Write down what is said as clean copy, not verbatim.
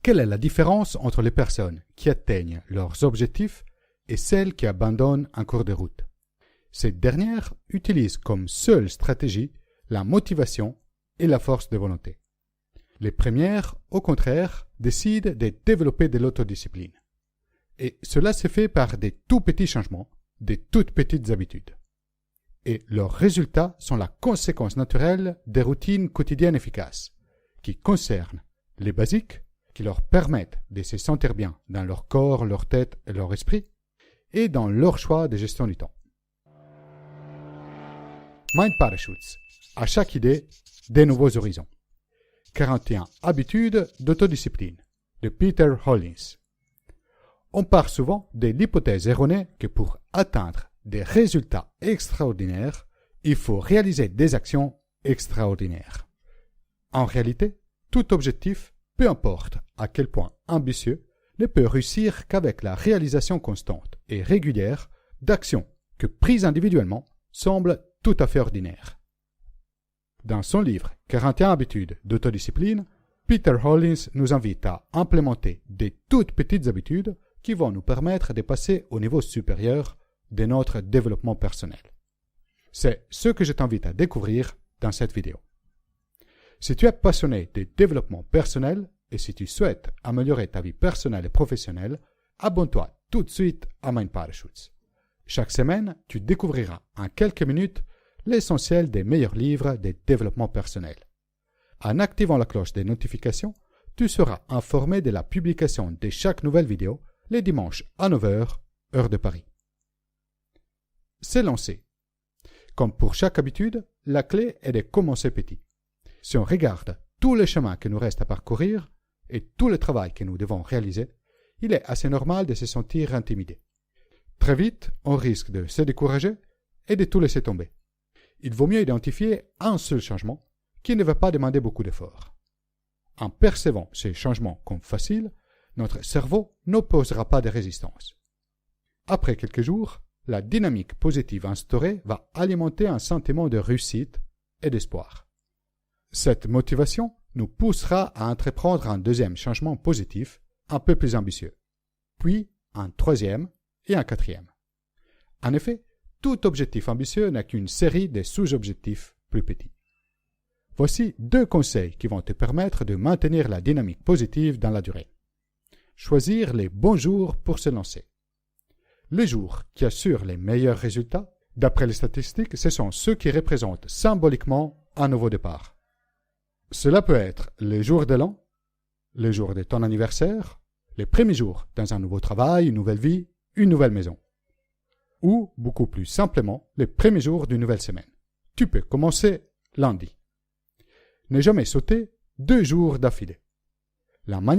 Quelle est la différence entre les personnes qui atteignent leurs objectifs et celles qui abandonnent en cours de route? Ces dernières utilisent comme seule stratégie la motivation et la force de volonté. Les premières, au contraire, décident de développer de l'autodiscipline. Et cela se fait par des tout petits changements, des toutes petites habitudes. Et leurs résultats sont la conséquence naturelle des routines quotidiennes efficaces, qui concernent les basiques, qui leur permettent de se sentir bien dans leur corps, leur tête et leur esprit, et dans leur choix de gestion du temps. Mind Parachutes. À chaque idée, des nouveaux horizons. 41 habitudes d'autodiscipline de Peter Hollins. On part souvent de l'hypothèse erronée que pour atteindre des résultats extraordinaires, il faut réaliser des actions extraordinaires. En réalité, tout objectif, peu importe à quel point ambitieux, ne peut réussir qu'avec la réalisation constante et régulière d'actions que, prises individuellement, semblent tout à fait ordinaires. Dans son livre « 41 habitudes d'autodiscipline », Peter Hollins nous invite à implémenter des toutes petites habitudes qui vont nous permettre de passer au niveau supérieur de notre développement personnel. C'est ce que je t'invite à découvrir dans cette vidéo. Si tu es passionné de développement personnel et si tu souhaites améliorer ta vie personnelle et professionnelle, abonne-toi tout de suite à Mind Parachutes. Chaque semaine, tu découvriras en quelques minutes l'essentiel des meilleurs livres de développement personnel. En activant la cloche des notifications, tu seras informé de la publication de chaque nouvelle vidéo les dimanches à 9h, heure de Paris. C'est lancé. Comme pour chaque habitude, la clé est de commencer petit. Si on regarde tous les chemins que nous reste à parcourir et tout le travail que nous devons réaliser, il est assez normal de se sentir intimidé. Très vite, on risque de se décourager et de tout laisser tomber. Il vaut mieux identifier un seul changement qui ne va pas demander beaucoup d'efforts. En percevant ces changements comme faciles, notre cerveau n'opposera pas de résistance. Après quelques jours, la dynamique positive instaurée va alimenter un sentiment de réussite et d'espoir. Cette motivation nous poussera à entreprendre un deuxième changement positif, un peu plus ambitieux, puis un troisième et un quatrième. En effet, tout objectif ambitieux n'a qu'une série de sous-objectifs plus petits. Voici 2 conseils qui vont te permettre de maintenir la dynamique positive dans la durée. Choisir les bons jours pour se lancer. Les jours qui assurent les meilleurs résultats, d'après les statistiques, ce sont ceux qui représentent symboliquement un nouveau départ. Cela peut être les jours de l'an, les jours de ton anniversaire, les premiers jours dans un nouveau travail, une nouvelle vie, une nouvelle maison. Ou, beaucoup plus simplement, les premiers jours d'une nouvelle semaine. Tu peux commencer lundi. Ne jamais sauter 2 jours d'affilée. La manière